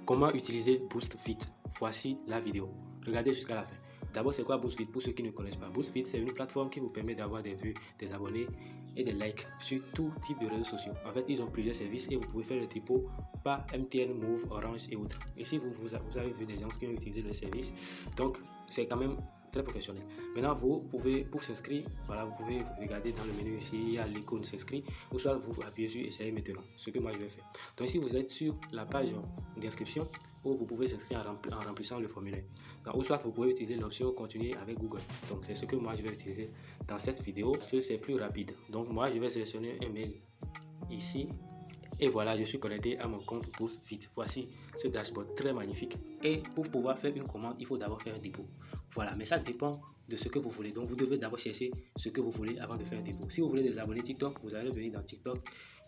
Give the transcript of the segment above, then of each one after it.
Comment utiliser BoostFit? Voici la vidéo. Regardez jusqu'à la fin. D'abord, c'est quoi BoostFit? Pour ceux qui ne connaissent pas, BoostFit, c'est une plateforme qui vous permet d'avoir des vues, des abonnés et des likes sur tout type de réseaux sociaux. En fait, ils ont plusieurs services et vous pouvez faire le dépôt par MTN, Move, Orange et autres. Ici, vous avez vu des gens qui ont utilisé le service. Donc, c'est quand même très professionnel. Maintenant, vous pouvez, pour s'inscrire, voilà, vous pouvez regarder dans le menu ici, il y a l'icône s'inscrire, ou soit vous appuyez sur essayer maintenant, ce que moi je vais faire. Donc ici, vous êtes sur la page d'inscription où vous pouvez s'inscrire en remplissant le formulaire. Donc, ou soit vous pouvez utiliser l'option continuer avec Google. Donc c'est ce que moi je vais utiliser dans cette vidéo, parce que c'est plus rapide. Donc moi, je vais sélectionner un mail ici. Et voilà, je suis connecté à mon compte BoostFit. Voici ce dashboard très magnifique. Et pour pouvoir faire une commande, il faut d'abord faire un dépôt. Voilà, mais ça dépend de ce que vous voulez. Donc, vous devez d'abord chercher ce que vous voulez avant de faire un dépôt. Si vous voulez des abonnés TikTok, vous allez venir dans TikTok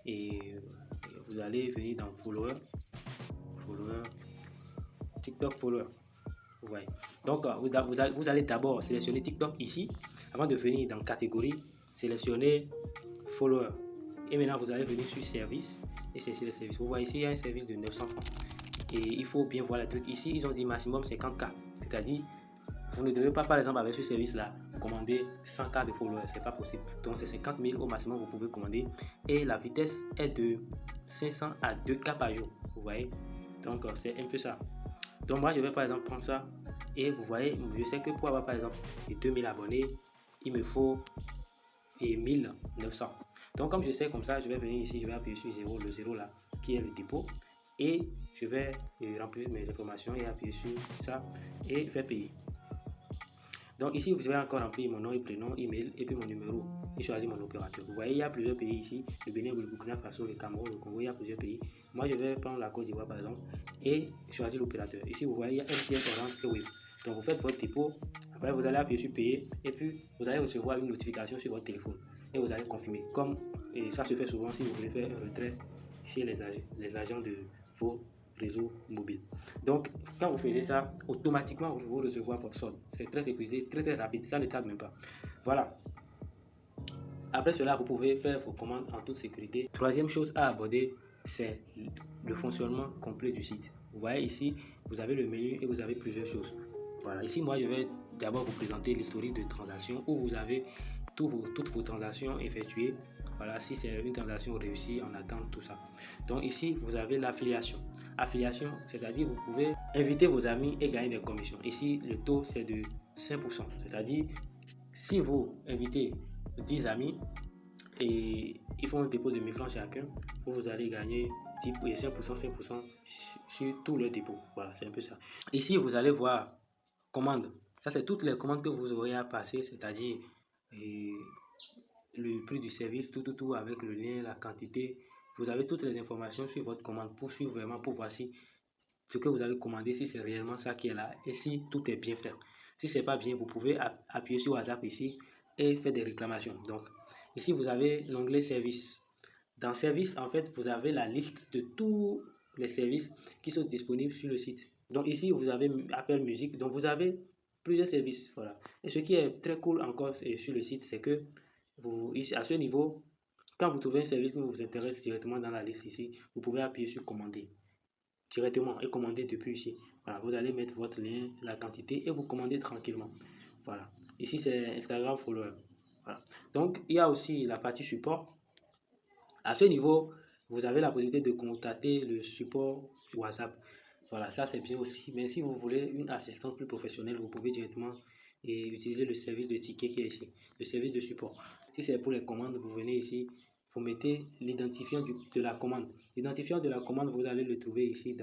et vous allez venir dans Follower, TikTok Follower. Ouais. Donc, vous allez d'abord sélectionner TikTok ici avant de venir dans Catégorie, sélectionner Follower. Et maintenant, vous allez venir sur Service et c'est le service. Vous voyez ici, il y a un service de 900 francs. Et il faut bien voir le truc. Ici, ils ont dit maximum 50K. C'est-à-dire, vous ne devez pas, par exemple, avec ce service-là, commander 100K de followers. C'est pas possible. Donc, c'est 50 000 au maximum, vous pouvez commander. Et la vitesse est de 500 à 2K par jour. Vous voyez? Donc, c'est un peu ça. Donc, moi, je vais par exemple prendre ça. Et vous voyez, je sais que pour avoir par exemple les 2000 abonnés, il me faut 1900. Donc comme je sais comme ça, je vais venir ici, je vais appuyer sur 0, le 0 là, qui est le dépôt. Et je vais remplir mes informations et appuyer sur ça et faire payer. Donc ici, vous allez encore remplir mon nom et prénom, email et puis mon numéro et choisir mon opérateur. Vous voyez, il y a plusieurs pays ici, le Bénin, le Burkina Faso, le Cameroun, le Congo, il y a plusieurs pays. Moi, je vais prendre la Côte d'Ivoire par exemple et choisir l'opérateur. Ici, vous voyez, il y a MTN, Orange et Wave. Donc vous faites votre dépôt, après vous allez appuyer sur payer et puis vous allez recevoir une notification sur votre téléphone et vous allez confirmer. Comme et ça se fait souvent si vous voulez faire un retrait chez les agents de vos réseau mobile. Donc, quand vous faites ça, automatiquement, vous recevez votre solde. C'est très sécurisé, très rapide. Ça ne tarde même pas. Voilà. Après cela, vous pouvez faire vos commandes en toute sécurité. Troisième chose à aborder, c'est le fonctionnement complet du site. Vous voyez ici, vous avez le menu et vous avez plusieurs choses. Voilà. Ici, moi, je vais d'abord vous présenter l'historique de transactions où vous avez toutes vos transactions effectuées. Voilà, si c'est une transaction réussie, on attend tout ça. Donc ici, vous avez l'affiliation. Affiliation, c'est-à-dire vous pouvez inviter vos amis et gagner des commissions. Ici, le taux, c'est de 5%. C'est-à-dire, si vous invitez 10 amis et ils font un dépôt de 1000 francs chacun, vous allez gagner 5% sur tout le dépôt. Voilà, c'est un peu ça. Ici, vous allez voir commandes. Ça, c'est toutes les commandes que vous aurez à passer, c'est-à-dire le prix du service, tout avec le lien, la quantité. Vous avez toutes les informations sur votre commande pour suivre vraiment, pour voir si ce que vous avez commandé, si c'est réellement ça qui est là et si tout est bien fait. Si c'est pas bien, vous pouvez appuyer sur WhatsApp ici et faire des réclamations. Donc, ici, vous avez l'onglet service. Dans service, en fait, vous avez la liste de tous les services qui sont disponibles sur le site. Donc ici, vous avez appel musique. Donc, vous avez plusieurs services. Voilà. Et ce qui est très cool encore sur le site, c'est que ici, à ce niveau, quand vous trouvez un service qui vous intéresse directement dans la liste ici, vous pouvez appuyer sur commander directement et commander depuis ici. Voilà, vous allez mettre votre lien, la quantité et vous commandez tranquillement. Voilà. Ici, c'est Instagram Follower. Voilà. Donc, il y a aussi la partie support. À ce niveau, vous avez la possibilité de contacter le support sur WhatsApp. Voilà, ça c'est bien aussi. Mais si vous voulez une assistance plus professionnelle, vous pouvez directement utiliser le service de ticket qui est ici, le service de support. Si c'est pour les commandes, vous venez ici, vous mettez l'identifiant de la commande. L'identifiant de la commande, vous allez le trouver ici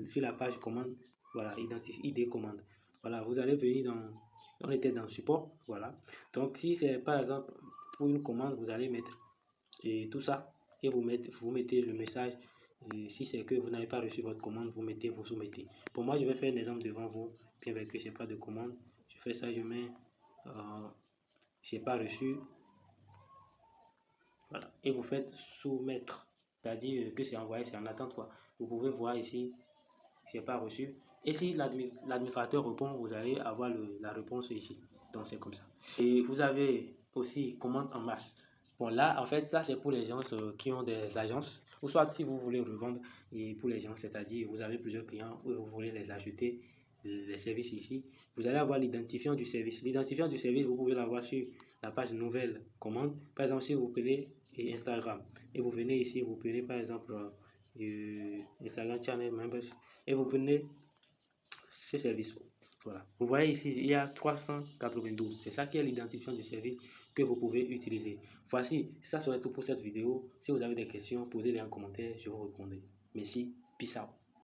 sur la page commande. Voilà, ID commande. Voilà, vous allez venir on était dans support. Voilà. Donc, si c'est par exemple pour une commande, vous allez mettre tout ça et vous mettez le message. Et si c'est que vous n'avez pas reçu votre commande, vous soumettez. Pour moi, je vais faire un exemple devant vous, bien que je n'ai pas de commande. Je fais ça, je mets j'ai pas reçu. Voilà. Et vous faites soumettre, c'est-à-dire que c'est envoyé, c'est en attente quoi. Vous pouvez voir ici, j'ai pas reçu. Et si l'administrateur répond, vous allez avoir la réponse ici. Donc c'est comme ça. Et vous avez aussi commande en masse. Bon, là, en fait, ça, c'est pour les gens qui ont des agences, ou soit si vous voulez revendre et pour les gens, c'est-à-dire vous avez plusieurs clients ou vous voulez les acheter, les services ici, vous allez avoir l'identifiant du service. L'identifiant du service, vous pouvez l'avoir sur la page nouvelle commande. Par exemple, si vous prenez Instagram et vous venez ici, vous prenez par exemple Instagram Channel Members et vous prenez ce service. Voilà. Vous voyez ici, il y a 392. C'est ça qui est l'identifiant du service que vous pouvez utiliser. Voici, ça serait tout pour cette vidéo. Si vous avez des questions, posez-les en commentaire, je vous répondrai. Merci, peace out.